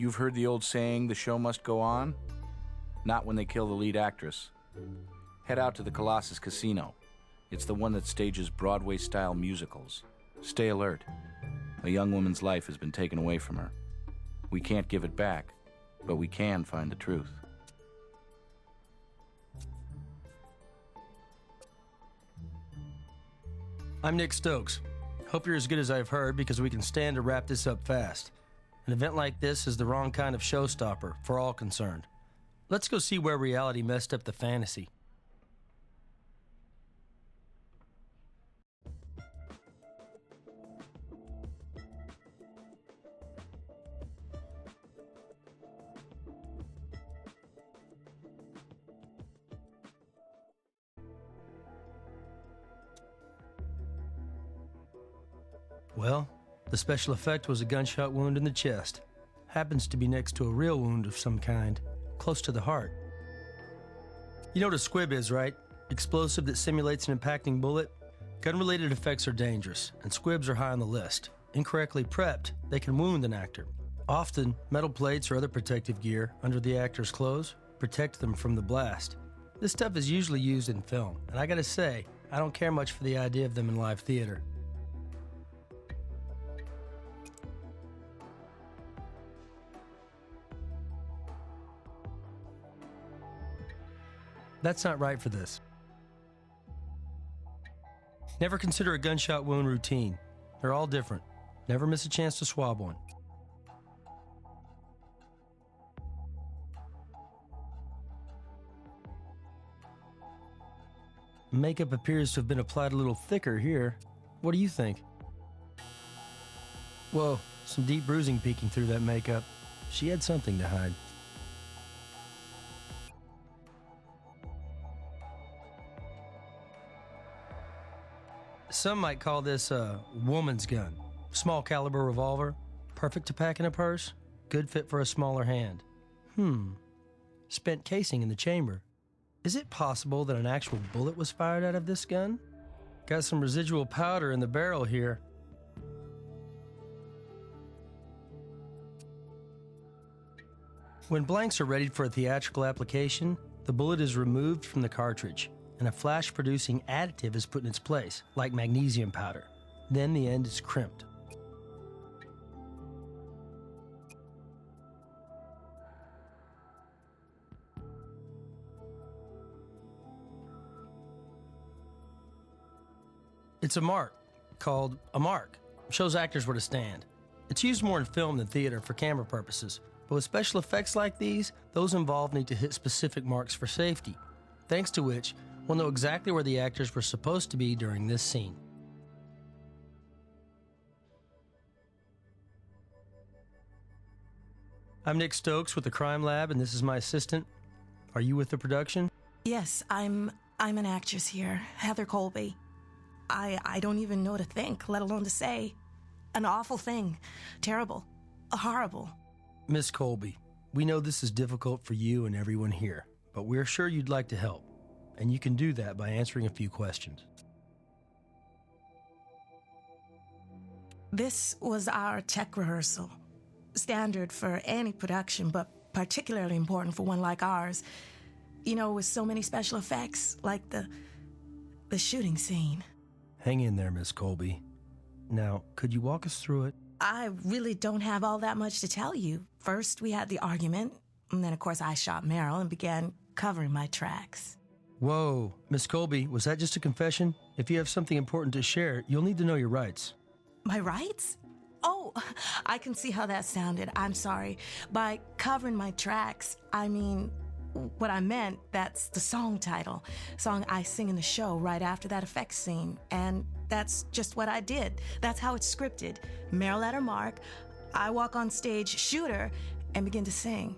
You've heard the old saying, the show must go on? Not when they kill the lead actress. Head out to the Colossus Casino. It's the one that stages Broadway-style musicals. Stay alert. A young woman's life has been taken away from her. We can't give it back, but we can find the truth. I'm Nick Stokes. Hope you're as good as I've heard, because we can stand to wrap this up fast. An event like this is the wrong kind of showstopper for all concerned. Let's go see where reality messed up the fantasy. Well, the special effect was a gunshot wound in the chest. Happens to be next to a real wound of some kind, close to the heart. You know what a squib is, right? Explosive that simulates an impacting bullet? Gun-related effects are dangerous, and squibs are high on the list. Incorrectly prepped, they can wound an actor. Often, metal plates or other protective gear under the actor's clothes protect them from the blast. This stuff is usually used in film, and I gotta say, I don't care much for the idea of them in live theater. That's not right for this. Never consider a gunshot wound routine. They're all different. Never miss a chance to swab one. Makeup appears to have been applied a little thicker here. What do you think? Whoa, some deep bruising peeking through that makeup. She had something to hide. Some might call this a woman's gun. Small caliber revolver, perfect to pack in a purse, good fit for a smaller hand. Spent casing in the chamber. Is it possible that an actual bullet was fired out of this gun? Got some residual powder in the barrel here. When blanks are ready for a theatrical application, the bullet is removed from the cartridge, and a flash-producing additive is put in its place, like magnesium powder. Then the end is crimped. It's a mark, called a mark. Shows actors where to stand. It's used more in film than theater for camera purposes, but with special effects like these, those involved need to hit specific marks for safety, thanks to which we'll know exactly where the actors were supposed to be during this scene. I'm Nick Stokes with the Crime Lab, and this is my assistant. Are you with the production? Yes, I'm an actress here, Heather Colby. I don't even know what to think, let alone to say. An awful thing. Terrible. Horrible. Miss Colby, we know this is difficult for you and everyone here, but we're sure you'd like to help. And you can do that by answering a few questions. This was our tech rehearsal. Standard for any production, but particularly important for one like ours. You know, with so many special effects, like the shooting scene. Hang in there, Miss Colby. Now, could you walk us through it? I really don't have all that much to tell you. First, we had the argument, and then, of course, I shot Meryl and began covering my tracks. Whoa, Miss Colby, was that just a confession? If you have something important to share, you'll need to know your rights. My rights? Oh, I can see how that sounded. I'm sorry. By covering my tracks, I mean, what I meant, that's the song title. Song I sing in the show right after that effects scene. And that's just what I did. That's how it's scripted. Meryl at her mark, I walk on stage, shoot her, and begin to sing.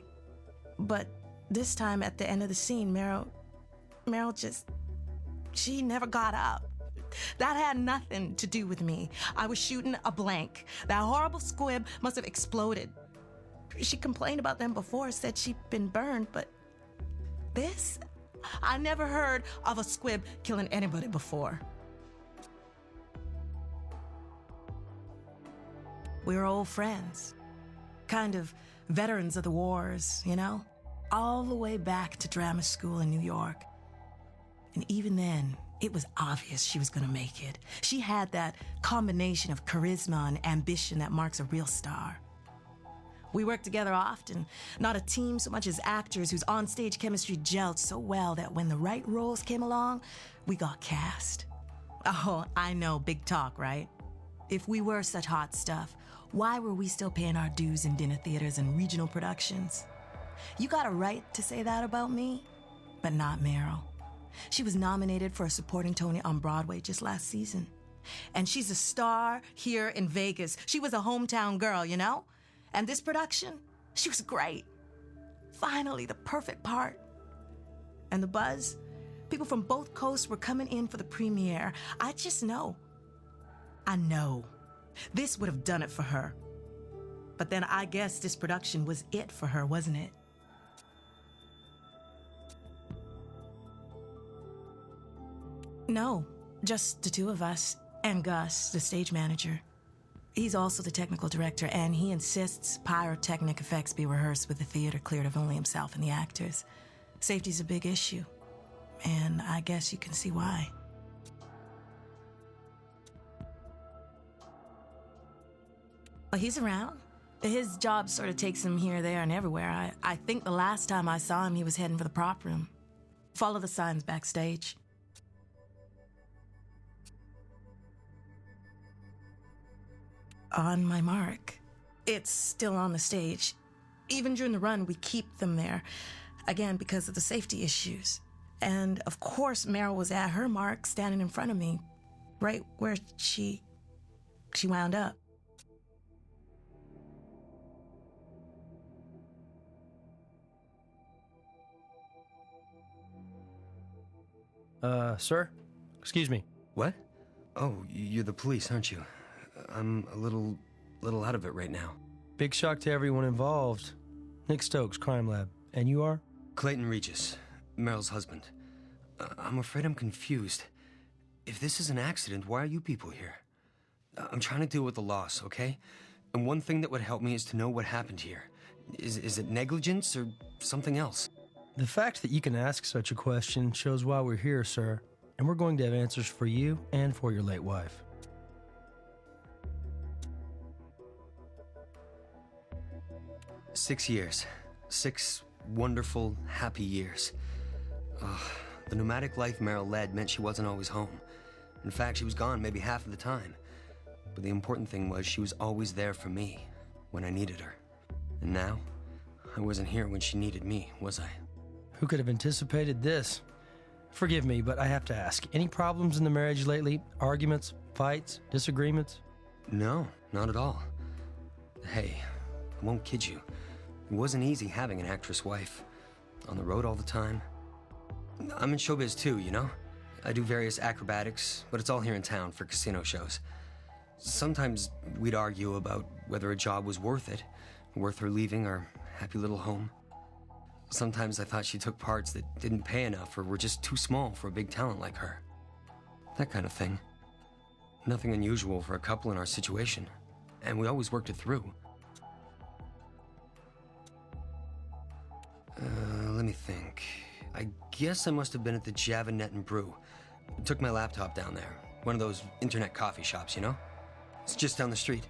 But this time at the end of the scene, Meryl she never got up. That had nothing to do with me. I was shooting a blank. That horrible squib must have exploded. She complained about them before, said she'd been burned, but this? I never heard of a squib killing anybody before. We were old friends. kind of veterans of the wars, you know? All the way back to drama school in New York. And even then, it was obvious she was gonna make it. She had that combination of charisma and ambition that marks a real star. We worked together often, not a team so much as actors whose on-stage chemistry gelled so well that when the right roles came along, we got cast. Oh, I know, big talk, right? If we were such hot stuff, why were we still paying our dues in dinner theaters and regional productions? You got a right to say that about me, but not Meryl. She was nominated for a supporting Tony on Broadway just last season. And she's a star here in Vegas. She was a hometown girl, you know? And this production, she was great. Finally, the perfect part. And the buzz? People from both coasts were coming in for the premiere. I just know. I know. This would have done it for her. But then I guess this production was it for her, wasn't it? No, just the two of us, and Gus, the stage manager. He's also the technical director, and he insists pyrotechnic effects be rehearsed with the theater cleared of only himself and the actors. Safety's a big issue, and I guess you can see why. Well, he's around. His job sort of takes him here, there, and everywhere. I think the last time I saw him, he was heading for the prop room. Follow the signs backstage. On my mark. It's still on the stage. Even during the run, we keep them there. Again, because of the safety issues. And of course, Meryl was at her mark, standing in front of me, right where she wound up. Sir? Excuse me. What? Oh, you're the police, aren't you? I'm a little out of it right now. Big shock to everyone involved. Nick Stokes, Crime Lab. And you are? Clayton Regis, Meryl's husband. I'm afraid I'm confused. If this is an accident, why are you people here? I'm trying to deal with the loss, okay? And one thing that would help me is to know what happened here. Is it negligence or something else? The fact that you can ask such a question shows why we're here, sir. And we're going to have answers for you and for your late wife. Six years. 6 wonderful, happy years. The nomadic life Meryl led meant she wasn't always home. In fact, she was gone maybe half of the time. But the important thing was she was always there for me when I needed her. And now, I wasn't here when she needed me, was I? Who could have anticipated this? Forgive me, but I have to ask. Any problems in the marriage lately? Arguments, fights, disagreements? No, not at all. Hey, I won't kid you. It wasn't easy having an actress wife. On the road all the time. I'm in showbiz too, you know? I do various acrobatics, but it's all here in town for casino shows. Sometimes we'd argue about whether a job was worth it, worth her leaving our happy little home. Sometimes I thought she took parts that didn't pay enough or were just too small for a big talent like her. That kind of thing. Nothing unusual for a couple in our situation, and we always worked it through. Let me think. I guess I must have been at the Javanet and Brew. Took my laptop down there. One of those internet coffee shops, you know? It's just down the street.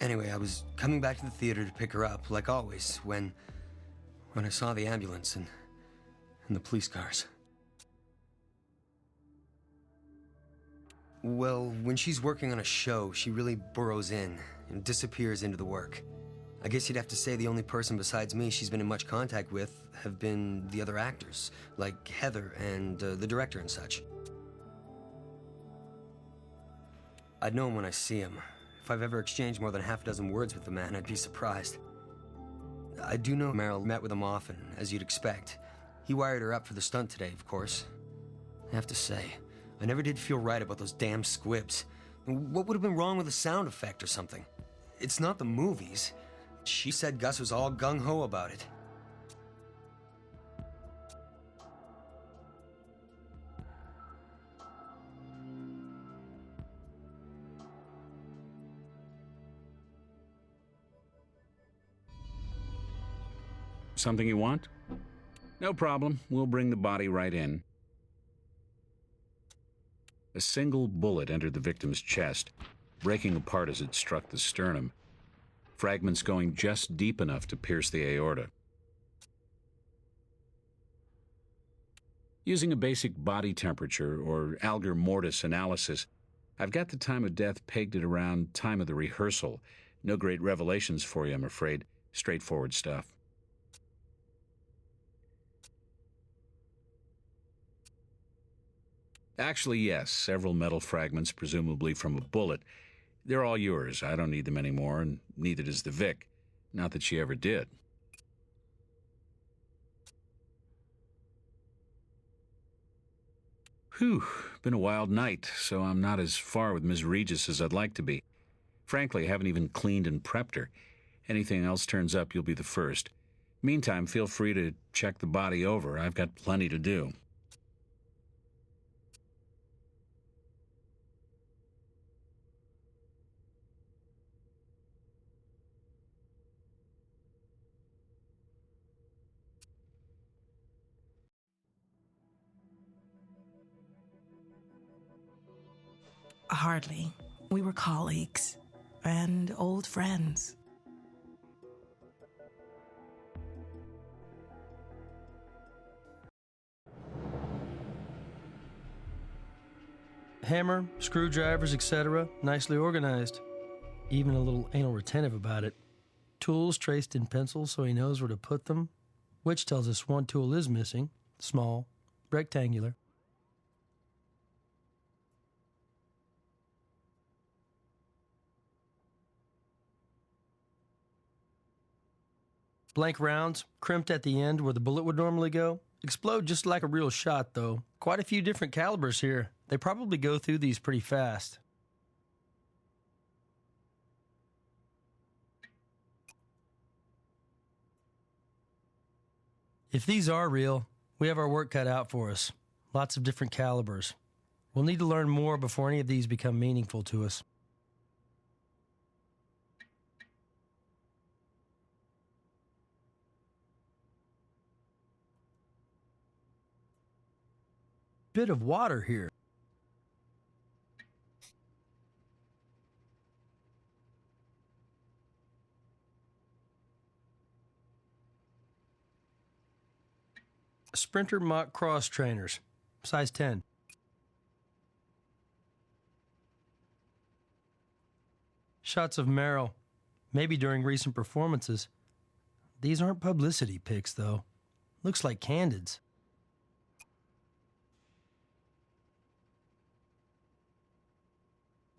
Anyway, I was coming back to the theater to pick her up, like always, when I saw the ambulance and the police cars. Well, when she's working on a show, she really burrows in and disappears into the work. I guess you'd have to say the only person besides me she's been in much contact with have been the other actors, like Heather and the director and such. I'd know him when I see him. If I've ever exchanged more than half a dozen words with the man, I'd be surprised. I do know Meryl met with him often, as you'd expect. He wired her up for the stunt today, of course. I have to say, I never did feel right about those damn squibs. What would have been wrong with a sound effect or something? It's not the movies. She said Gus was all gung-ho about it. Something you want? No problem. We'll bring the body right in. A single bullet entered the victim's chest, breaking apart as it struck the sternum, fragments going just deep enough to pierce the aorta. Using a basic body temperature or algor mortis analysis, I've got the time of death pegged at around time of the rehearsal. No great revelations for you, I'm afraid. Straightforward stuff. Actually, yes, several metal fragments, presumably from a bullet. They're all yours. I don't need them anymore, and neither does the Vic. Not that she ever did. Whew, been a wild night, so I'm not as far with Ms. Regis as I'd like to be. Frankly, I haven't even cleaned and prepped her. Anything else turns up, you'll be the first. Meantime, feel free to check the body over. I've got plenty to do. Hardly. We were colleagues and old friends. Hammer, screwdrivers, etc., nicely organized. Even a little anal retentive about it. Tools traced in pencil so he knows where to put them, which tells us one tool is missing, small, rectangular. Blank rounds, crimped at the end where the bullet would normally go. Explode just like a real shot, though. Quite a few different calibers here. They probably go through these pretty fast. If these are real, we have our work cut out for us. Lots of different calibers. We'll need to learn more before any of these become meaningful to us. Bit of water here. Sprinter mock cross trainers, size 10. Shots of Merrill, maybe during recent performances. These aren't publicity pics, though. Looks like candids.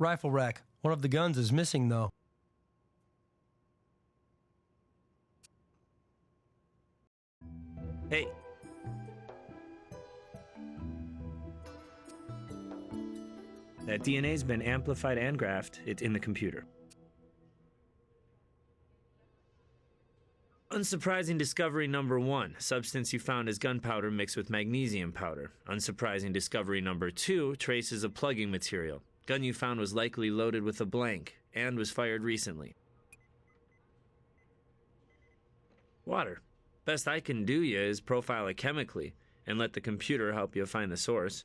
Rifle rack. One of the guns is missing, though. Hey. That DNA's been amplified and graphed. It's in the computer. Unsurprising discovery number 1. Substance you found is gunpowder mixed with magnesium powder. Unsurprising discovery number 2. Traces of plugging material. Gun you found was likely loaded with a blank and was fired recently. Water. Best I can do you is profile it chemically and let the computer help you find the source.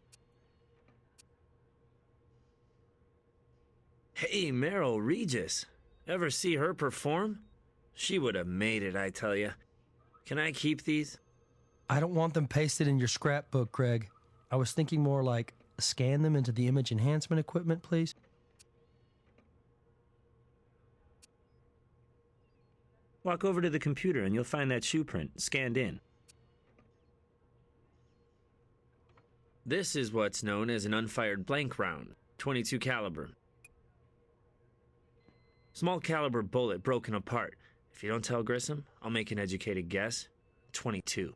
Hey, Meryl Regis. Ever see her perform? She would have made it, I tell you. Can I keep these? I don't want them pasted in your scrapbook, Craig. I was thinking more like scan them into the image enhancement equipment, please. Walk over to the computer and you'll find that shoe print scanned in. This is what's known as an unfired blank round, .22 caliber. Small caliber bullet broken apart. If you don't tell Grissom, I'll make an educated guess. .22.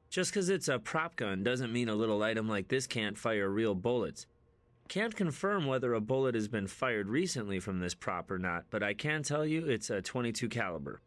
Just because it's a prop gun doesn't mean a little item like this can't fire real bullets. Can't confirm whether a bullet has been fired recently from this prop or not, but I can tell you it's a .22 caliber.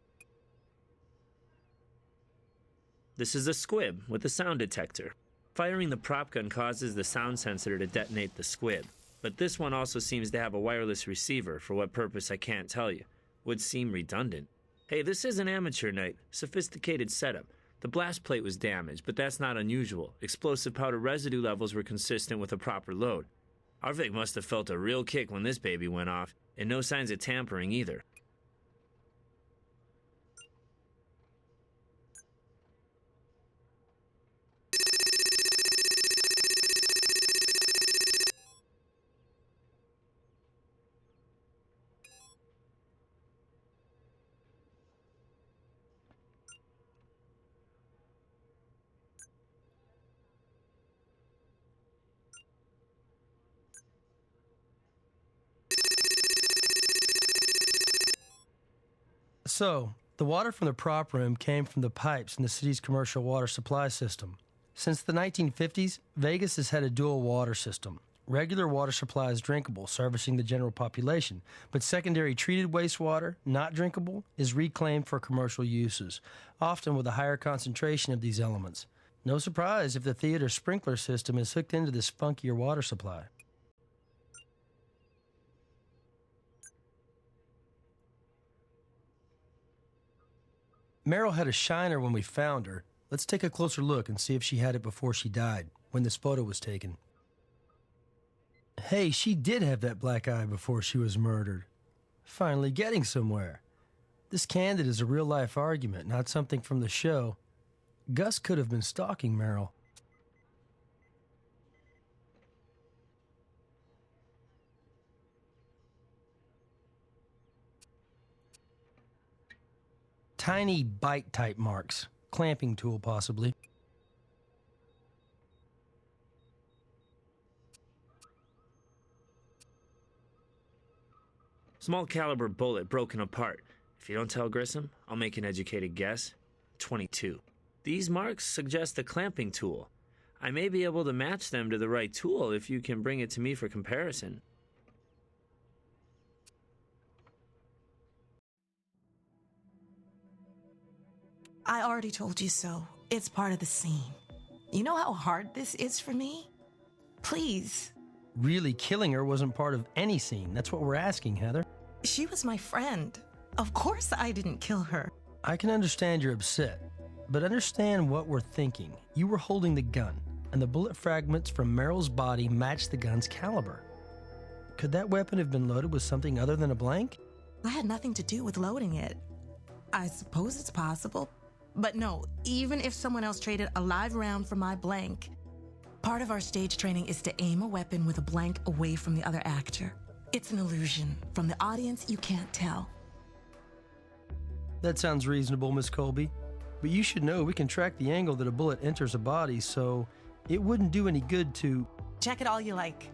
This is a squib with a sound detector. Firing the prop gun causes the sound sensor to detonate the squib, but this one also seems to have a wireless receiver. For what purpose I can't tell you. Would seem redundant. Hey, this is an amateur night. Sophisticated setup. The blast plate was damaged, but that's not unusual. Explosive powder residue levels were consistent with a proper load. Our Vic must have felt a real kick when this baby went off, and no signs of tampering either. So, the water from the prop room came from the pipes in the city's commercial water supply system. Since the 1950s, Vegas has had a dual water system. Regular water supply is drinkable, servicing the general population, but secondary treated wastewater, not drinkable, is reclaimed for commercial uses, often with a higher concentration of these elements. No surprise if the theater sprinkler system is hooked into this funkier water supply. Meryl had a shiner when we found her. Let's take a closer look and see if she had it before she died, when this photo was taken. Hey, she did have that black eye before she was murdered. Finally getting somewhere. This candid is a real-life argument, not something from the show. Gus could have been stalking Meryl. Tiny bite-type marks. Clamping tool, possibly. Small caliber bullet broken apart. If you don't tell Grissom, I'll make an educated guess. 22. These marks suggest a clamping tool. I may be able to match them to the right tool if you can bring it to me for comparison. I already told you so. It's part of the scene. You know how hard this is for me? Please. Really, killing her wasn't part of any scene. That's what we're asking, Heather. She was my friend. Of course I didn't kill her. I can understand you're upset, but understand what we're thinking. You were holding the gun, and the bullet fragments from Meryl's body matched the gun's caliber. Could that weapon have been loaded with something other than a blank? I had nothing to do with loading it. I suppose it's possible. But no, even if someone else traded a live round for my blank, part of our stage training is to aim a weapon with a blank away from the other actor. It's an illusion. From the audience, you can't tell. That sounds reasonable, Miss Colby. But you should know we can track the angle that a bullet enters a body, so it wouldn't do any good to... Check it all you like.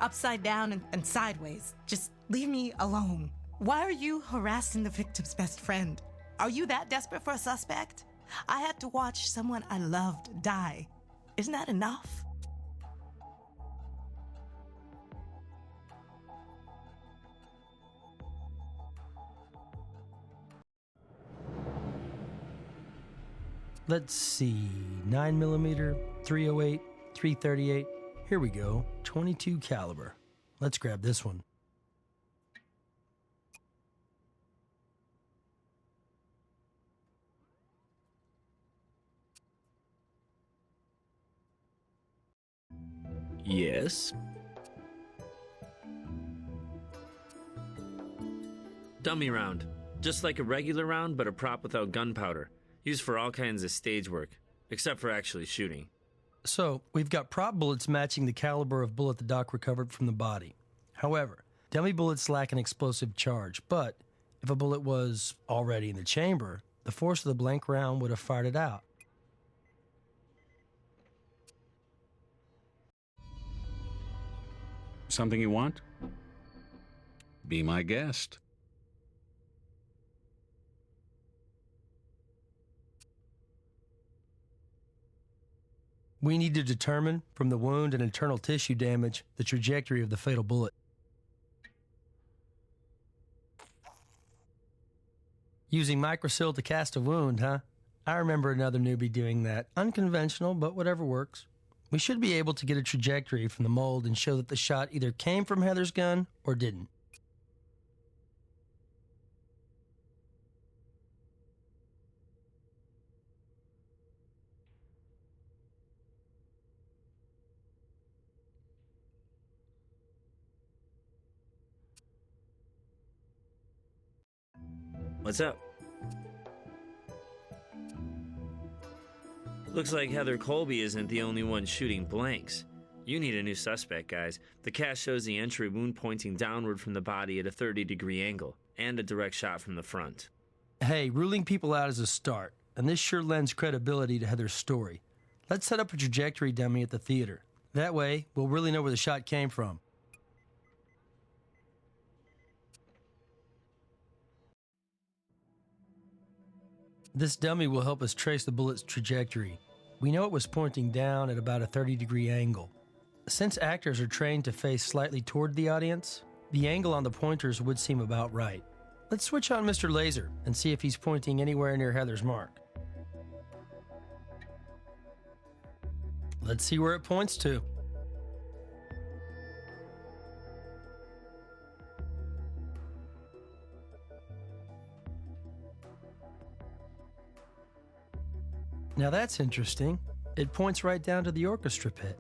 Upside down and sideways. Just leave me alone. Why are you harassing the victim's best friend? Are you that desperate for a suspect? I had to watch someone I loved die. Isn't that enough? Let's see, 9mm, 308, 338. Here we go, 22 caliber. Let's grab this one. Yes? Dummy round. Just like a regular round, but a prop without gunpowder. Used for all kinds of stage work, except for actually shooting. So, we've got prop bullets matching the caliber of bullet the doc recovered from the body. However, dummy bullets lack an explosive charge, but if a bullet was already in the chamber, the force of the blank round would have fired it out. Something you want? Be my guest. We need to determine, from the wound and internal tissue damage, the trajectory of the fatal bullet. Using microsil to cast a wound, huh? I remember another newbie doing that. Unconventional, but whatever works. We should be able to get a trajectory from the mold and show that the shot either came from Heather's gun or didn't. What's up? Looks like Heather Colby isn't the only one shooting blanks. You need a new suspect, guys. The cast shows the entry wound pointing downward from the body at a 30-degree angle, and a direct shot from the front. Hey, ruling people out is a start, and this sure lends credibility to Heather's story. Let's set up a trajectory dummy at the theater. That way, we'll really know where the shot came from. This dummy will help us trace the bullet's trajectory. We know it was pointing down at about a 30-degree angle. Since actors are trained to face slightly toward the audience, the angle on the pointers would seem about right. Let's switch on Mr. Laser and see if he's pointing anywhere near Heather's mark. Let's see where it points to. Now that's interesting. It points right down to the orchestra pit.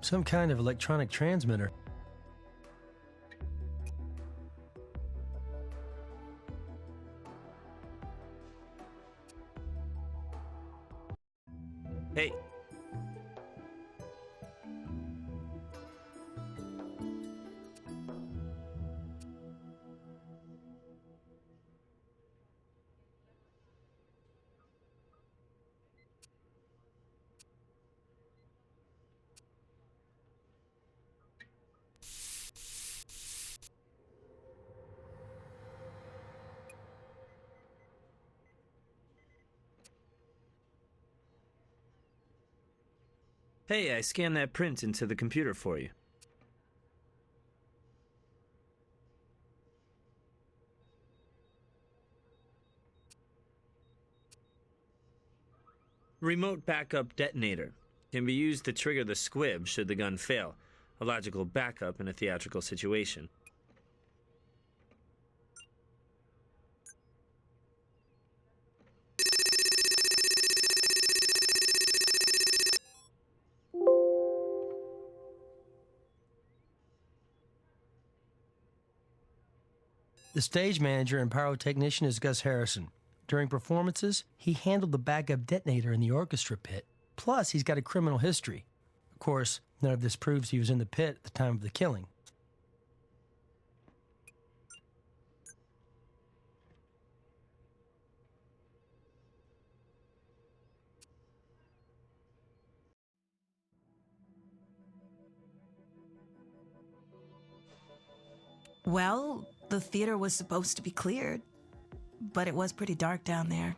Some kind of electronic transmitter. Hey. Hey, I scanned that print into the computer for you. Remote backup detonator can be used to trigger the squib should the gun fail, a logical backup in a theatrical situation. The stage manager and pyrotechnician is Gus Harrison. During performances, he handled the backup detonator in the orchestra pit. Plus, he's got a criminal history. Of course, none of this proves he was in the pit at the time of the killing. Well, the theater was supposed to be cleared, but it was pretty dark down there.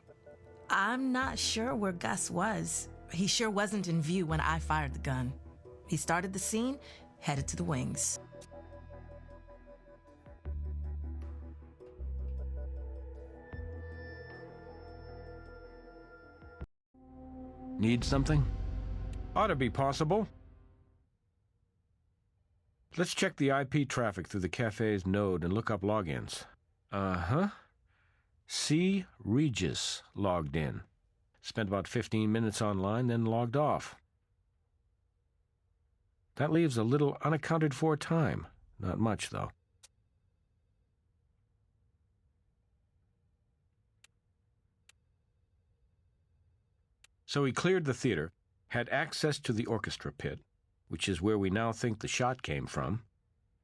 I'm not sure where Gus was. He sure wasn't in view when I fired the gun. He started the scene, headed to the wings. Need something? Ought to be possible. Let's check the IP traffic through the cafe's node and look up logins. C. Regis logged in. Spent about 15 minutes online, then logged off. That leaves a little unaccounted for time. Not much, though. So he cleared the theater, had access to the orchestra pit, which is where we now think the shot came from.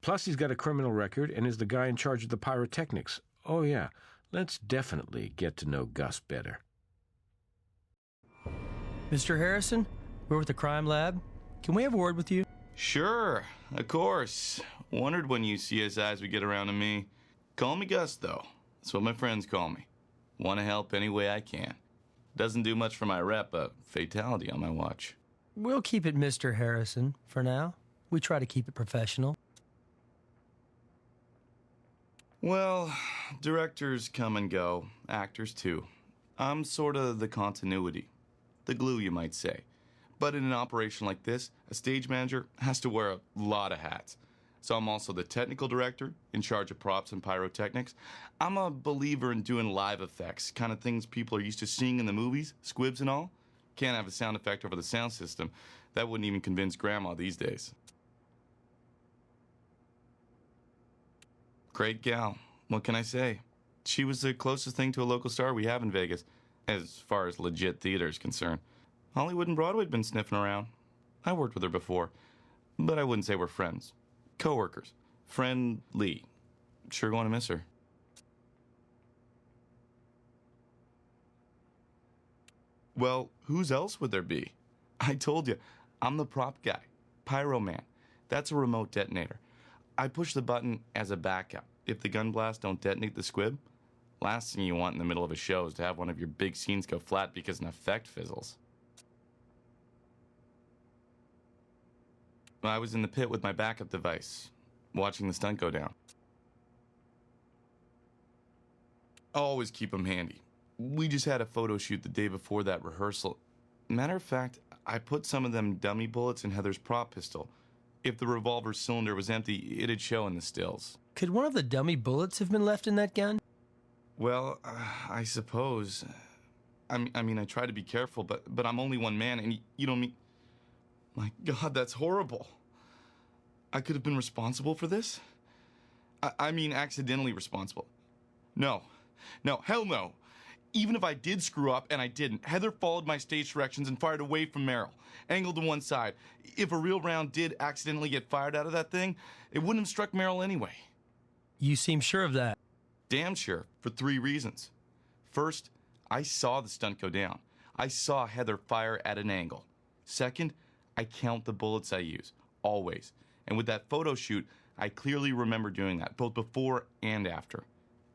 Plus, he's got a criminal record and is the guy in charge of the pyrotechnics. Oh, yeah, let's definitely get to know Gus better. Mr. Harrison, we're with the crime lab. Can we have a word with you? Sure, of course. Wondered when you CSIs would get around to me. Call me Gus, though. That's what my friends call me. Want to help any way I can. Doesn't do much for my rep, but fatality on my watch. We'll keep it Mr. Harrison for now. We try to keep it professional. Well, directors come and go, actors too. I'm sort of the continuity, the glue you might say. But in an operation like this, a stage manager has to wear a lot of hats. So I'm also the technical director, in charge of props and pyrotechnics. I'm a believer in doing live effects, kind of things people are used to seeing in the movies, squibs and all. Can't have a sound effect over the sound system. That wouldn't even convince Grandma these days. Great gal. What can I say? She was the closest thing to a local star we have in Vegas, as far as legit theater is concerned. Hollywood and Broadway had been sniffing around. I worked with her before, but I wouldn't say we're friends. Co-workers. Friendly. Sure going to miss her. Well, whose else would there be? I told you, I'm the prop guy. Pyro Man. That's a remote detonator. I push the button as a backup. If the gun blasts don't detonate the squib, last thing you want in the middle of a show is to have one of your big scenes go flat because an effect fizzles. I was in the pit with my backup device, watching the stunt go down. Always keep them handy. We just had a photo shoot the day before that rehearsal. Matter of fact, I put some of them dummy bullets in Heather's prop pistol. If the revolver cylinder was empty, it'd show in the stills. Could one of the dummy bullets have been left in that gun? Well, I suppose. I mean, I try to be careful, but I'm only one man, and you don't mean... My God, that's horrible. I could have been responsible for this? I mean, accidentally responsible. No, hell no. Even if I did screw up, and I didn't, Heather followed my stage directions and fired away from Meryl, angled to one side. If a real round did accidentally get fired out of that thing, it wouldn't have struck Meryl anyway. You seem sure of that. Damn sure, for 3 reasons. First, I saw the stunt go down. I saw Heather fire at an angle. Second, I count the bullets I use, always. And with that photo shoot, I clearly remember doing that, both before and after.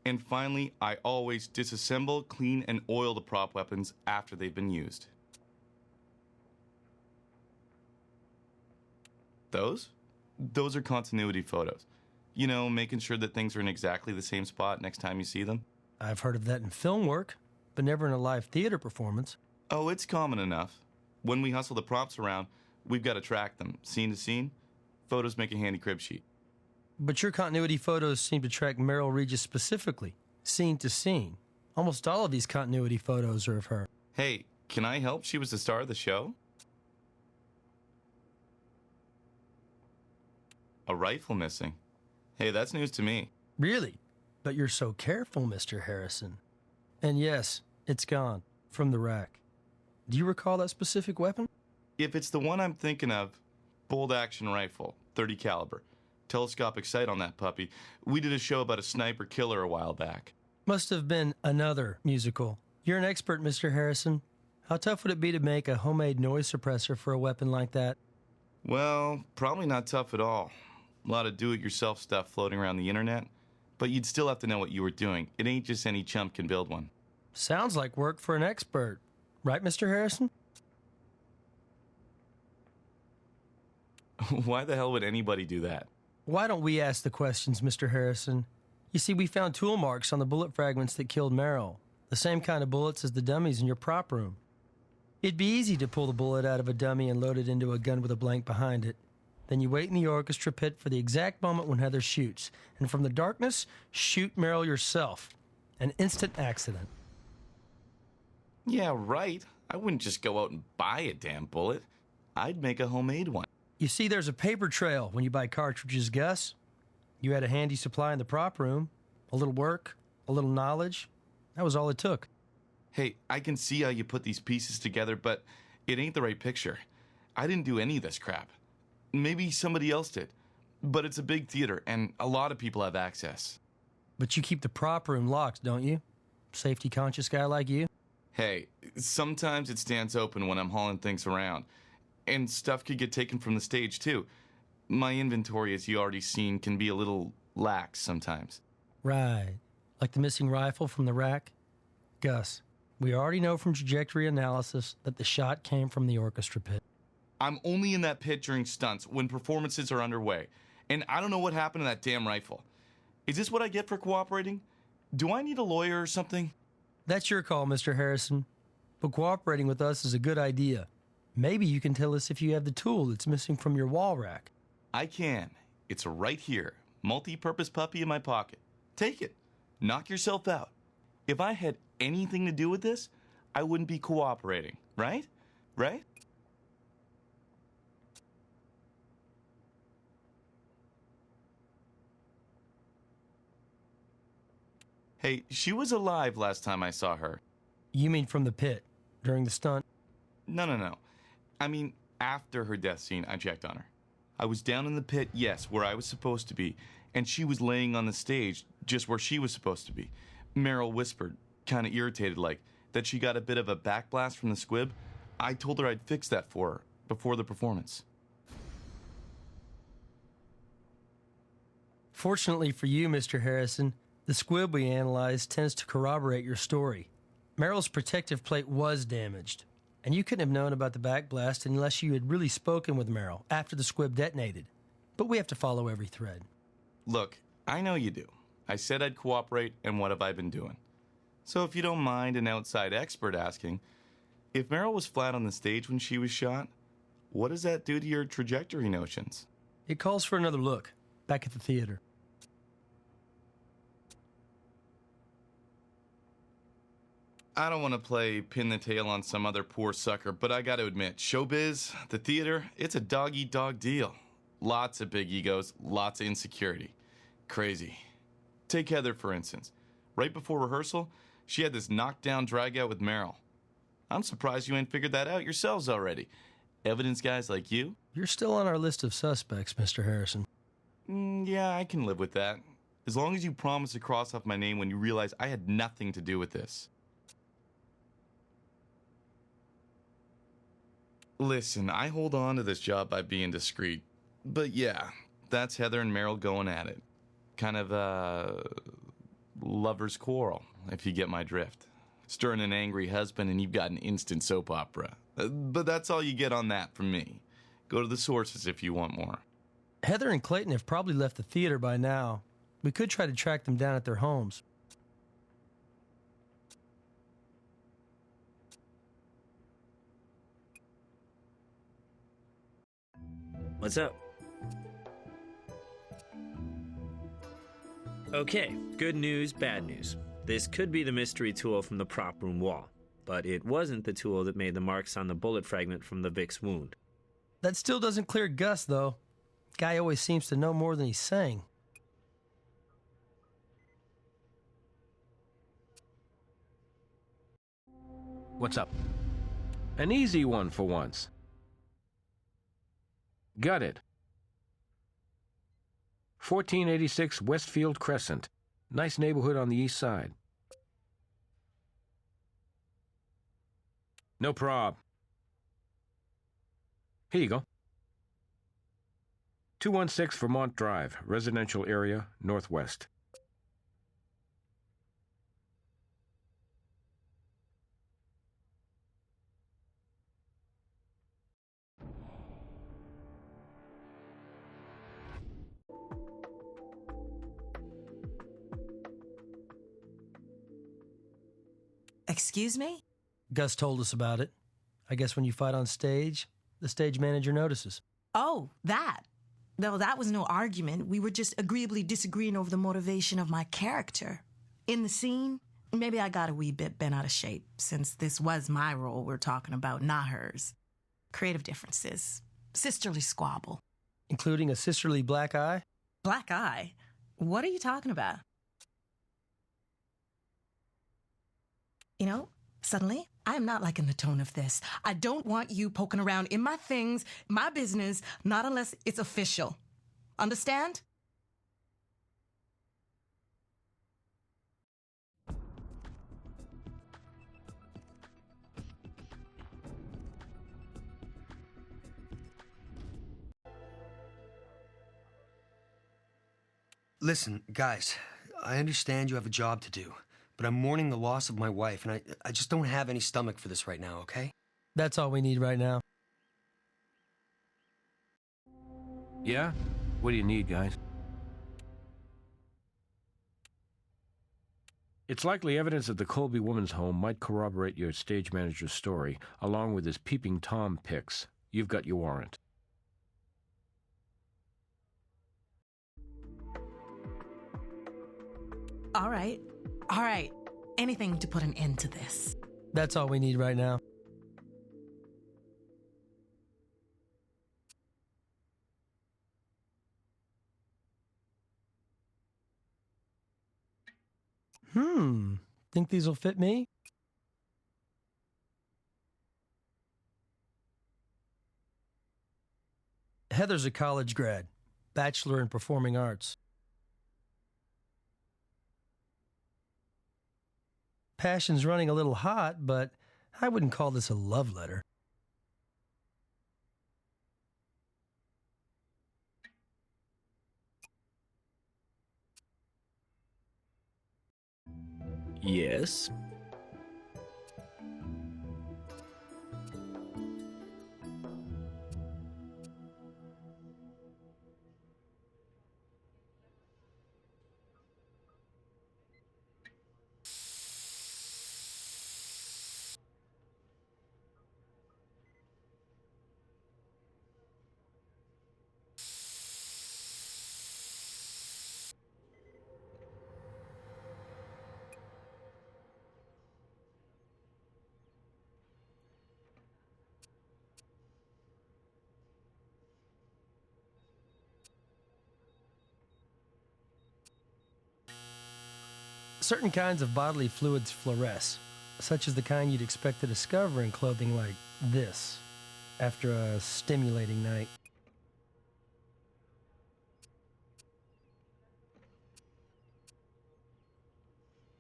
And finally, I always disassemble, clean, and oil the prop weapons after they've been used. Those are continuity photos. You know, making sure that things are in exactly the same spot next time you see them. I've heard of that in film work, but never in a live theater performance. Oh, it's common enough. When we hustle the props around, we've got to track them, scene to scene. Photos make a handy crib sheet. But your continuity photos seem to track Meryl Regis specifically, scene to scene. Almost all of these continuity photos are of her. Hey, can I help? She was the star of the show. A rifle missing. Hey, that's news to me. Really? But you're so careful, Mr. Harrison. And yes, it's gone, from the rack. Do you recall that specific weapon? If it's the one I'm thinking of, bolt action rifle, 30 caliber. Telescopic sight on that puppy. We did a show about a sniper killer a while back. Must have been another musical. You're an expert, Mr. Harrison. How tough would it be to make a homemade noise suppressor for a weapon like that? Well, probably not tough at all. A lot of do-it-yourself stuff floating around the internet. But you'd still have to know what you were doing. It ain't just any chump can build one. Sounds like work for an expert. Right, Mr. Harrison? Why the hell would anybody do that? Why don't we ask the questions, Mr. Harrison? You see, we found tool marks on the bullet fragments that killed Meryl. The same kind of bullets as the dummies in your prop room. It'd be easy to pull the bullet out of a dummy and load it into a gun with a blank behind it. Then you wait in the orchestra pit for the exact moment when Heather shoots. And from the darkness, shoot Meryl yourself. An instant accident. Yeah, right. I wouldn't just go out and buy a damn bullet. I'd make a homemade one. You see, there's a paper trail when you buy cartridges, Gus. You had a handy supply in the prop room. A little work, a little knowledge. That was all it took. Hey, I can see how you put these pieces together, but it ain't the right picture. I didn't do any of this crap. Maybe somebody else did. But it's a big theater, and a lot of people have access. But you keep the prop room locked, don't you? Safety-conscious guy like you? Hey, sometimes it stands open when I'm hauling things around. And stuff could get taken from the stage, too. My inventory, as you already seen, can be a little lax sometimes. Right. Like the missing rifle from the rack? Gus, we already know from trajectory analysis that the shot came from the orchestra pit. I'm only in that pit during stunts, when performances are underway. And I don't know what happened to that damn rifle. Is this what I get for cooperating? Do I need a lawyer or something? That's your call, Mr. Harrison. But cooperating with us is a good idea. Maybe you can tell us if you have the tool that's missing from your wall rack. I can. It's right here. Multi-purpose puppy in my pocket. Take it. Knock yourself out. If I had anything to do with this, I wouldn't be cooperating, right? Right? Hey, she was alive last time I saw her. You mean from the pit, during the stunt? No. I mean, after her death scene, I checked on her. I was down in the pit, yes, where I was supposed to be, and she was laying on the stage, just where she was supposed to be. Meryl whispered, kind of irritated like, that she got a bit of a backblast from the squib. I told her I'd fix that for her, before the performance. Fortunately for you, Mr. Harrison, the squib we analyzed tends to corroborate your story. Meryl's protective plate was damaged, and you couldn't have known about the backblast unless you had really spoken with Meryl after the squib detonated. But we have to follow every thread. Look, I know you do. I said I'd cooperate, and what have I been doing? So if you don't mind an outside expert asking, if Meryl was flat on the stage when she was shot, what does that do to your trajectory notions? It calls for another look, back at the theater. I don't want to play pin the tail on some other poor sucker, but I got to admit, showbiz, the theater, it's a dog-eat-dog deal. Lots of big egos, lots of insecurity. Crazy. Take Heather, for instance. Right before rehearsal, she had this knockdown drag-out with Meryl. I'm surprised you ain't figured that out yourselves already. Evidence guys like you? You're still on our list of suspects, Mr. Harrison. Yeah, I can live with that. As long as you promise to cross off my name when you realize I had nothing to do with this. Listen, I hold on to this job by being discreet. But yeah, that's Heather and Meryl going at it. Kind of a lover's quarrel, if you get my drift. Stirring an angry husband and you've got an instant soap opera. But that's all you get on that from me. Go to the sources if you want more. Heather and Clayton have probably left the theater by now. We could try to track them down at their homes. What's up? Okay, good news, bad news. This could be the mystery tool from the prop room wall, but it wasn't the tool that made the marks on the bullet fragment from the Vic's wound. That still doesn't clear Gus, though. Guy always seems to know more than he's saying. What's up? An easy one for once. Got it. 1486 Westfield Crescent. Nice neighborhood on the east side. No prob. Here you go. 216 Vermont Drive, residential area, northwest. Excuse me? Gus told us about it. I guess when you fight on stage, the stage manager notices. Oh, that. No, that was no argument. We were just agreeably disagreeing over the motivation of my character. In the scene, maybe I got a wee bit bent out of shape, since this was my role we're talking about, not hers. Creative differences. Sisterly squabble. Including a sisterly black eye? Black eye? What are you talking about? You know, suddenly, I am not liking the tone of this. I don't want you poking around in my things, my business, not unless it's official. Understand? Listen, guys, I understand you have a job to do, but I'm mourning the loss of my wife, and I just don't have any stomach for this right now, okay? That's all we need right now. Yeah? What do you need, guys? It's likely evidence at the Colby woman's home might corroborate your stage manager's story, along with his peeping Tom pics. You've got your warrant. All right. Anything to put an end to this. That's all we need right now. Think these will fit me? Heather's a college grad, bachelor in performing arts. Passion's running a little hot, but I wouldn't call this a love letter. Yes. Certain kinds of bodily fluids fluoresce, such as the kind you'd expect to discover in clothing like this, after a stimulating night.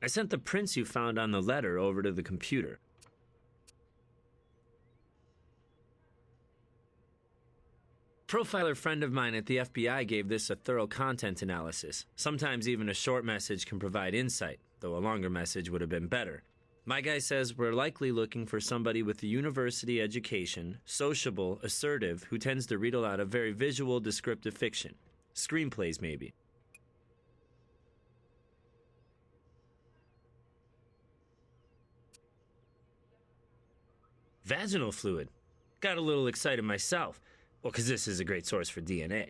I sent the prints you found on the letter over to the computer. Profiler friend of mine at the FBI gave this a thorough content analysis. Sometimes even a short message can provide insight, though a longer message would have been better. My guy says we're likely looking for somebody with a university education, sociable, assertive, who tends to read a lot of very visual, descriptive fiction. Screenplays, maybe. Vaginal fluid. Got a little excited myself. Well, because this is a great source for DNA.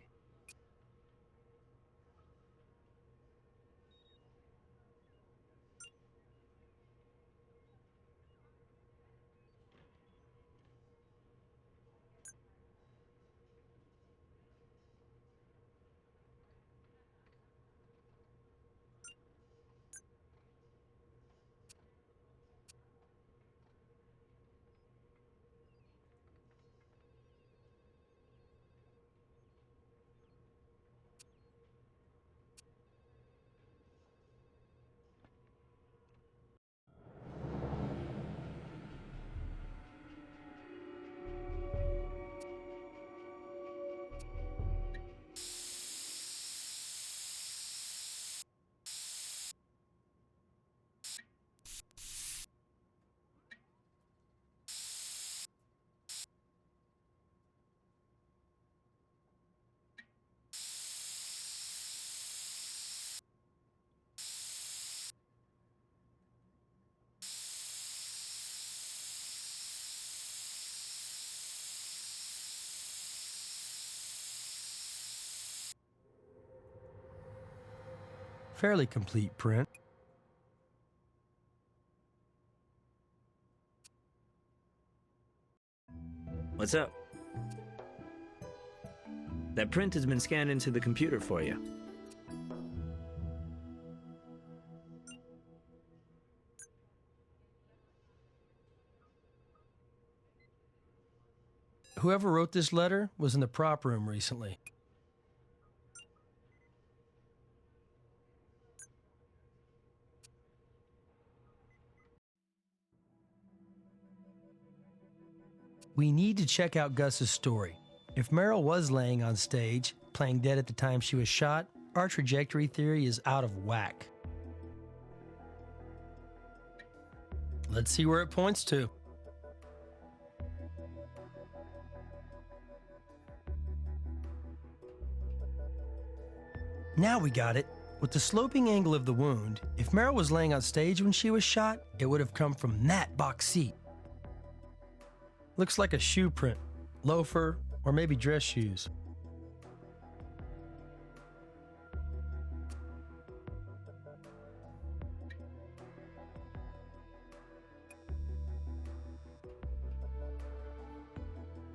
Fairly complete print. What's up? That print has been scanned into the computer for you. Whoever wrote this letter was in the prop room recently. We need to check out Gus's story. If Meryl was laying on stage, playing dead at the time she was shot, our trajectory theory is out of whack. Let's see where it points to. Now we got it. With the sloping angle of the wound, if Meryl was laying on stage when she was shot, it would have come from that box seat. Looks like a shoe print, loafer, or maybe dress shoes.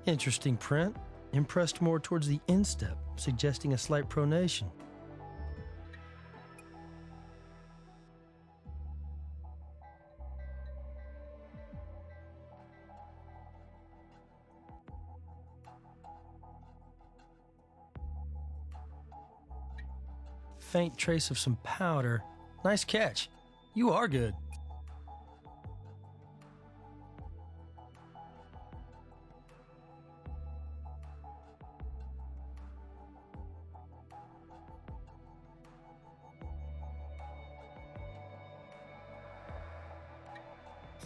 Interesting print, impressed more towards the instep, suggesting a slight pronation. faint trace of some powder. Nice catch. You are good.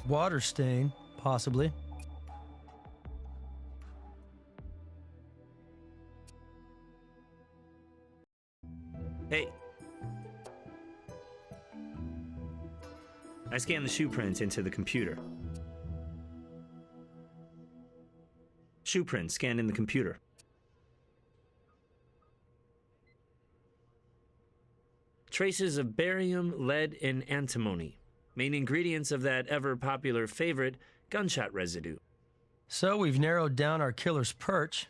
Water stain, possibly. Hey. I scanned the shoe prints into the computer. Shoe prints scanned in the computer. Traces of barium, lead, and antimony. Main ingredients of that ever-popular favorite, gunshot residue. So we've narrowed down our killer's perch.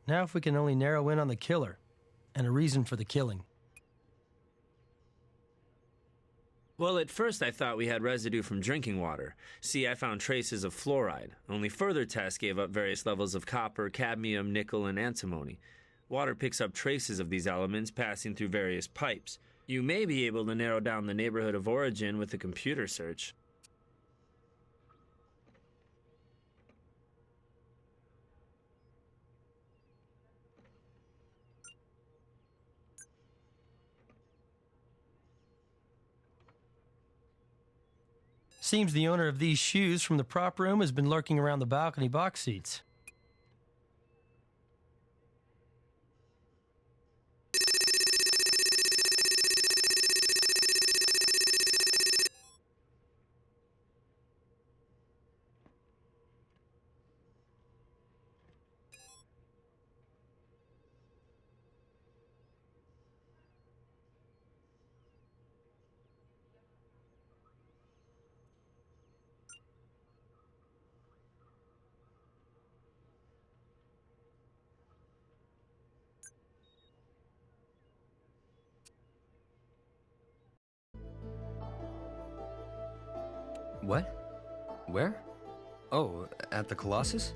Now if we can only narrow in on the killer, and a reason for the killing. Well, at first I thought we had residue from drinking water. See, I found traces of fluoride. Only further tests gave up various levels of copper, cadmium, nickel, and antimony. Water picks up traces of these elements passing through various pipes. You may be able to narrow down the neighborhood of origin with a computer search. Seems the owner of these shoes from the prop room has been lurking around the balcony box seats. What? Where? Oh, at the Colossus?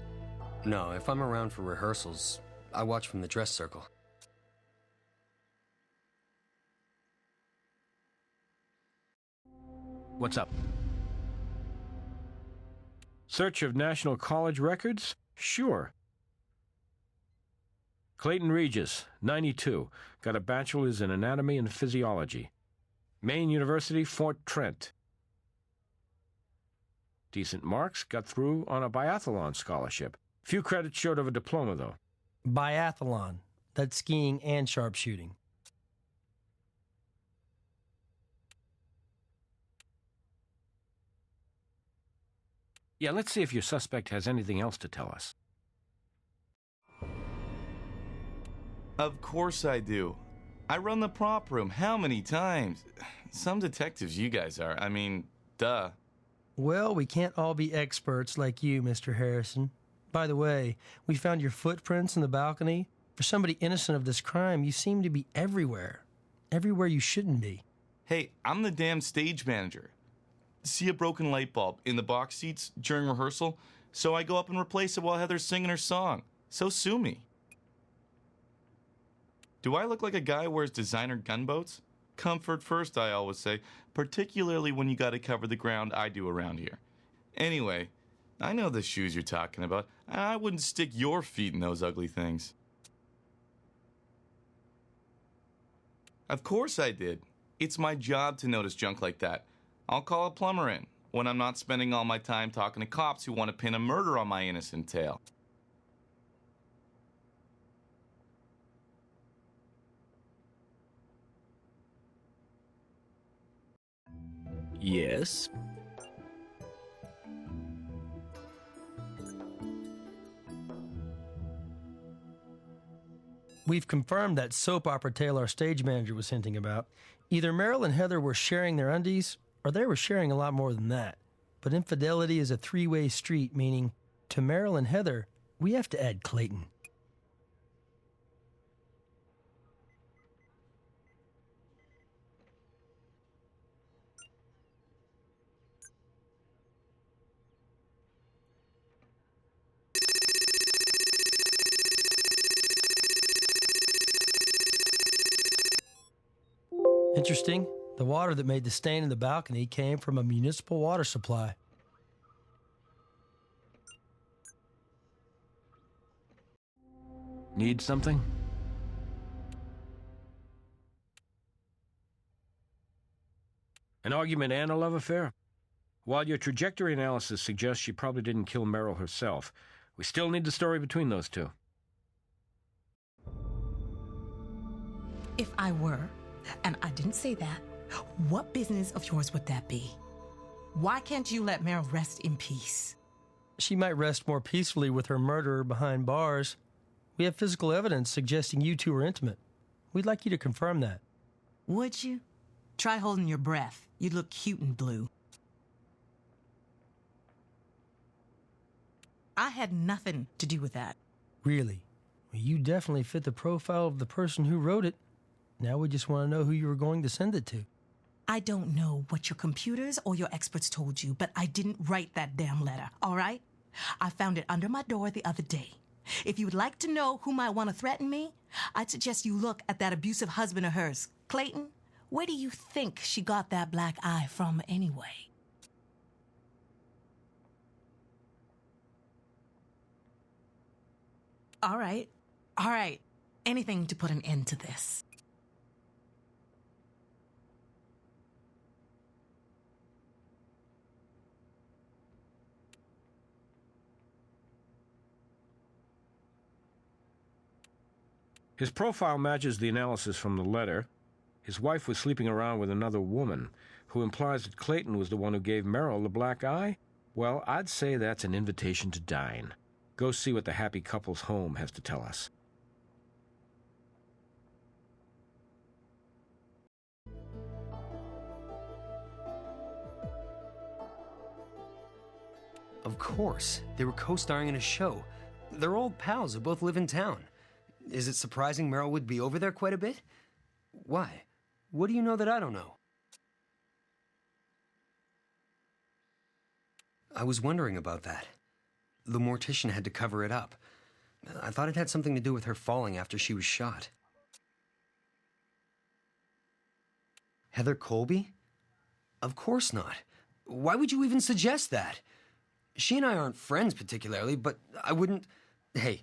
No, if I'm around for rehearsals, I watch from the dress circle. What's up? Search of National College records? Sure. Clayton Regis, 92. Got a bachelor's in anatomy and physiology. Maine University, Fort Trent. Decent marks, got through on a biathlon scholarship. Few credits short of a diploma, though. Biathlon. That's skiing and sharpshooting. Yeah, let's see if your suspect has anything else to tell us. Of course I do. I run the prop room. How many times? Some detectives you guys are. I mean, duh. Well, we can't all be experts like you, Mr. Harrison. By the way, we found your footprints in the balcony. For somebody innocent of this crime, you seem to be everywhere. Everywhere you shouldn't be. Hey, I'm the damn stage manager. See a broken light bulb in the box seats during rehearsal, so I go up and replace it while Heather's singing her song. So sue me. Do I look like a guy who wears designer gunboats? Comfort first, I always say, particularly when you gotta cover the ground I do around here. Anyway, I know the shoes you're talking about, and I wouldn't stick your feet in those ugly things. Of course I did. It's my job to notice junk like that. I'll call a plumber in when I'm not spending all my time talking to cops who want to pin a murder on my innocent tail. Yes? We've confirmed that soap opera tale our stage manager was hinting about. Either Meryl and Heather were sharing their undies, or they were sharing a lot more than that. But infidelity is a three-way street, meaning to Meryl and Heather, we have to add Clayton. Interesting. The water that made the stain in the balcony came from a municipal water supply. Need something? An argument and a love affair? While your trajectory analysis suggests she probably didn't kill Merrill herself, we still need the story between those two. If I were, and I didn't say that, what business of yours would that be? Why can't you let Meryl rest in peace? She might rest more peacefully with her murderer behind bars. We have physical evidence suggesting you two are intimate. We'd like you to confirm that. Would you? Try holding your breath. You'd look cute in blue. I had nothing to do with that. Really? Well, you definitely fit the profile of the person who wrote it. Now we just want to know who you were going to send it to. I don't know what your computers or your experts told you, but I didn't write that damn letter, all right? I found it under my door the other day. If you would like to know who might want to threaten me, I'd suggest you look at that abusive husband of hers. Clayton, where do you think she got that black eye from anyway? All right. Anything to put an end to this. His profile matches the analysis from the letter. His wife was sleeping around with another woman, who implies that Clayton was the one who gave Merrill the black eye. Well, I'd say that's an invitation to dine. Go see what the happy couple's home has to tell us. Of course. They were co-starring in a show. They're old pals who both live in town. Is it surprising Meryl would be over there quite a bit? Why? What do you know that I don't know? I was wondering about that. The mortician had to cover it up. I thought it had something to do with her falling after she was shot. Heather Colby? Of course not. Why would you even suggest that? She and I aren't friends particularly, but I wouldn't... Hey,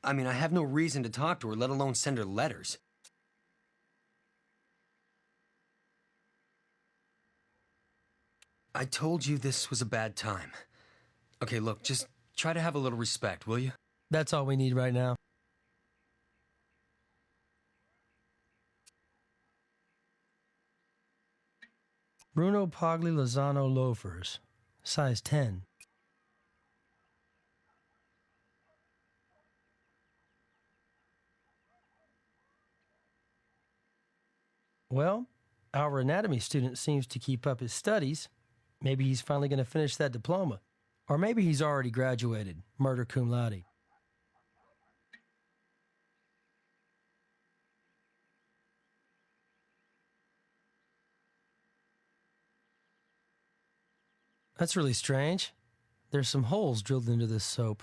I mean, I have no reason to talk to her, let alone send her letters. I told you this was a bad time. Okay, look, just try to have a little respect, will you? That's all we need right now. Bruno Pagli Lozano loafers, size 10. Well, our anatomy student seems to keep up his studies. Maybe he's finally going to finish that diploma. Or maybe he's already graduated, murder cum laude. That's really strange. There's some holes drilled into this soap.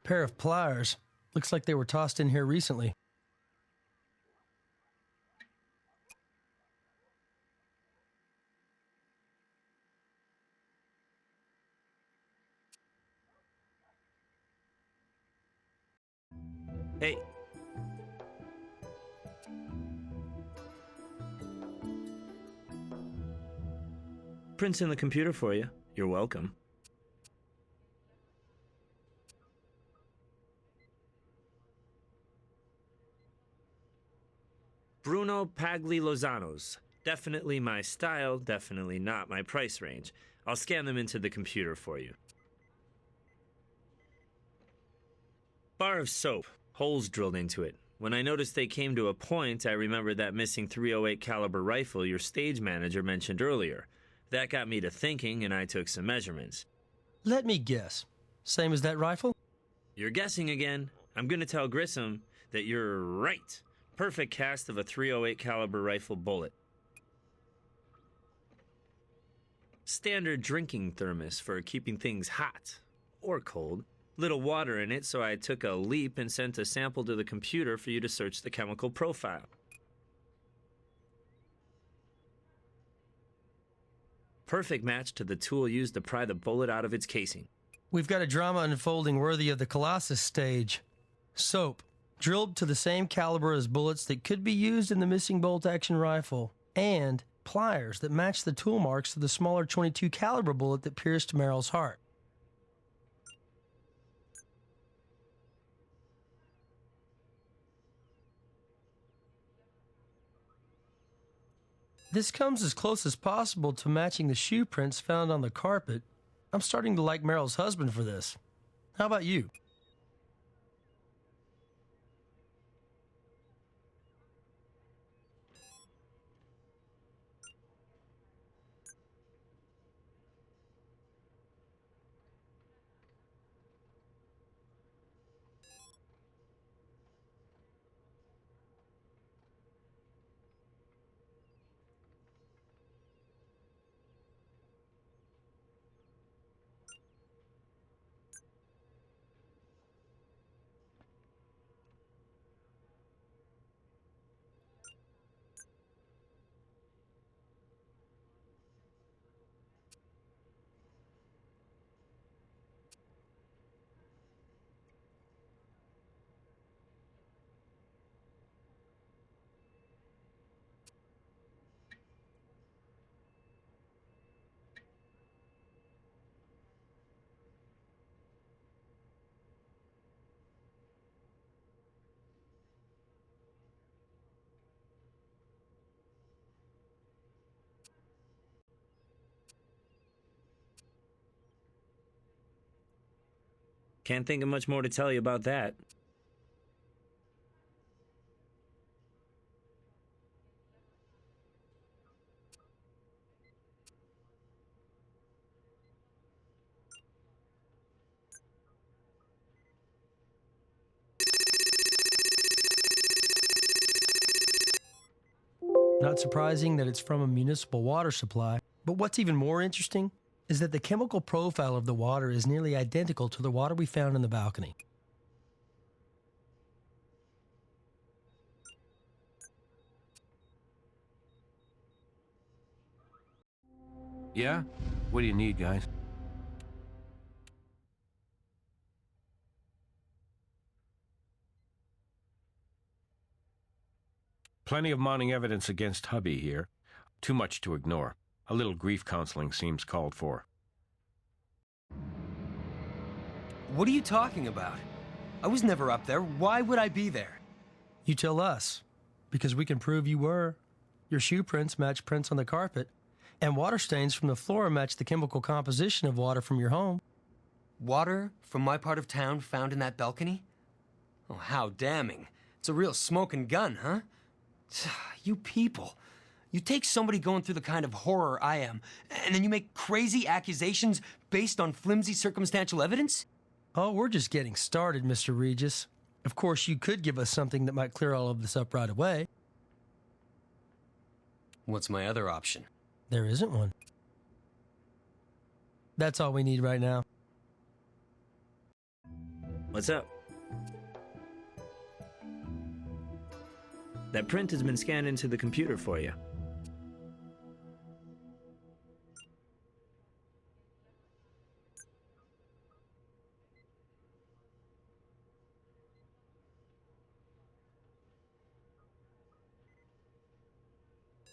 Pair of pliers. Looks like they were tossed in here recently. Hey. Prints in the computer for you. You're welcome. Bruno Pagli Lozano's. Definitely my style, definitely not my price range. I'll scan them into the computer for you. Bar of soap, holes drilled into it. When I noticed they came to a point, I remembered that missing .308 caliber rifle your stage manager mentioned earlier. That got me to thinking, and I took some measurements. Let me guess. Same as that rifle? You're guessing again. I'm gonna tell Grissom that you're right. Perfect cast of a .308 caliber rifle bullet. Standard drinking thermos for keeping things hot or cold. Little water in it, so I took a leap and sent a sample to the computer for you to search the chemical profile. Perfect match to the tool used to pry the bullet out of its casing. We've got a drama unfolding worthy of the Colossus stage. Soap, drilled to the same caliber as bullets that could be used in the missing bolt-action rifle, and pliers that match the tool marks of the smaller .22 caliber bullet that pierced Merrill's heart. This comes as close as possible to matching the shoe prints found on the carpet. I'm starting to like Merrill's husband for this. How about you? Can't think of much more to tell you about that. Not surprising that it's from a municipal water supply, but what's even more interesting is that the chemical profile of the water is nearly identical to the water we found in the balcony. Yeah? What do you need, guys? Plenty of mounting evidence against hubby here. Too much to ignore. A little grief counseling seems called for. What are you talking about? I was never up there. Why would I be there? You tell us, because we can prove you were. Your shoe prints match prints on the carpet, and water stains from the floor match the chemical composition of water from your home. Water from my part of town found in that balcony? Oh, how damning. It's a real smoking gun, huh? You people. You take somebody going through the kind of horror I am, and then you make crazy accusations based on flimsy circumstantial evidence? Oh, we're just getting started, Mr. Regis. Of course, you could give us something that might clear all of this up right away. What's my other option? There isn't one. That's all we need right now. What's up? That print has been scanned into the computer for you.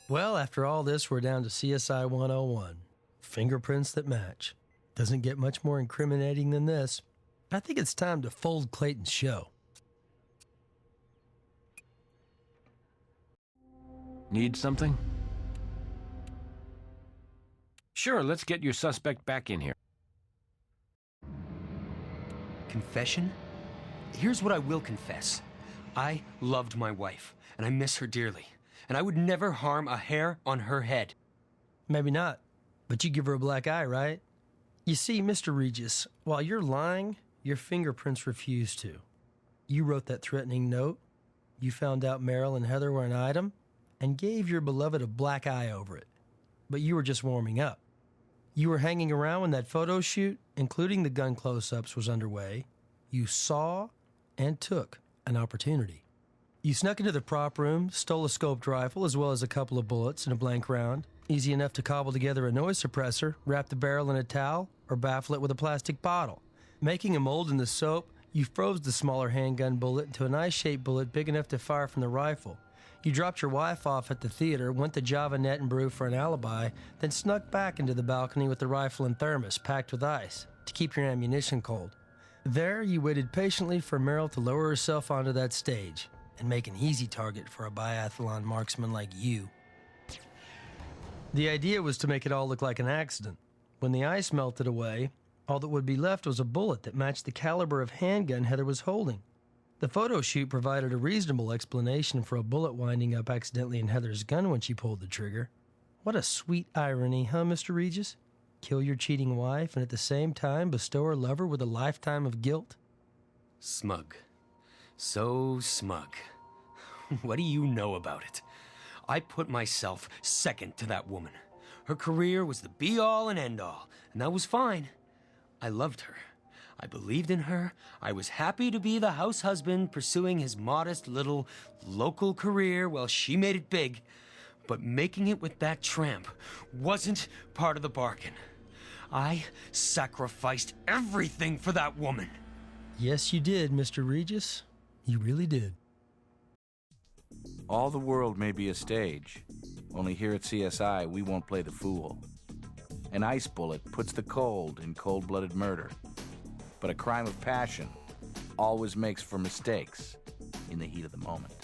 Well, after all this, we're down to CSI 101. Fingerprints that match. Doesn't get much more incriminating than this. I think it's time to fold Clayton's show. Need something? Sure, let's get your suspect back in here. Confession? Here's what I will confess. I loved my wife, and I miss her dearly. And I would never harm a hair on her head. Maybe not, but you give her a black eye, right? You see, Mr. Regis, while you're lying, your fingerprints refuse to. You wrote that threatening note, you found out Meryl and Heather were an item, and gave your beloved a black eye over it. But you were just warming up. You were hanging around when that photo shoot, including the gun close-ups, was underway. You saw and took an opportunity. You snuck into the prop room, stole a scoped rifle as well as a couple of bullets and a blank round. Easy enough to cobble together a noise suppressor, wrap the barrel in a towel, or baffle it with a plastic bottle. Making a mold in the soap, you froze the smaller handgun bullet into an eye-shaped bullet big enough to fire from the rifle. You dropped your wife off at the theater, went to Java Net and Brew for an alibi, then snuck back into the balcony with the rifle and thermos packed with ice to keep your ammunition cold. There, you waited patiently for Meryl to lower herself onto that stage and make an easy target for a biathlon marksman like you. The idea was to make it all look like an accident. When the ice melted away, all that would be left was a bullet that matched the caliber of handgun Heather was holding. The photo shoot provided a reasonable explanation for a bullet winding up accidentally in Heather's gun when she pulled the trigger. What a sweet irony, huh, Mr. Regis? Kill your cheating wife and at the same time bestow her lover with a lifetime of guilt? Smug. So smug. What do you know about it? I put myself second to that woman. Her career was the be-all and end-all, and that was fine. I loved her. I believed in her. I was happy to be the house husband pursuing his modest little local career while she made it big. But making it with that tramp wasn't part of the bargain. I sacrificed everything for that woman. Yes, you did, Mr. Regis. You really did. All the world may be a stage, only here at CSI we won't play the fool. An ice bullet puts the cold in cold-blooded murder, but a crime of passion always makes for mistakes in the heat of the moment.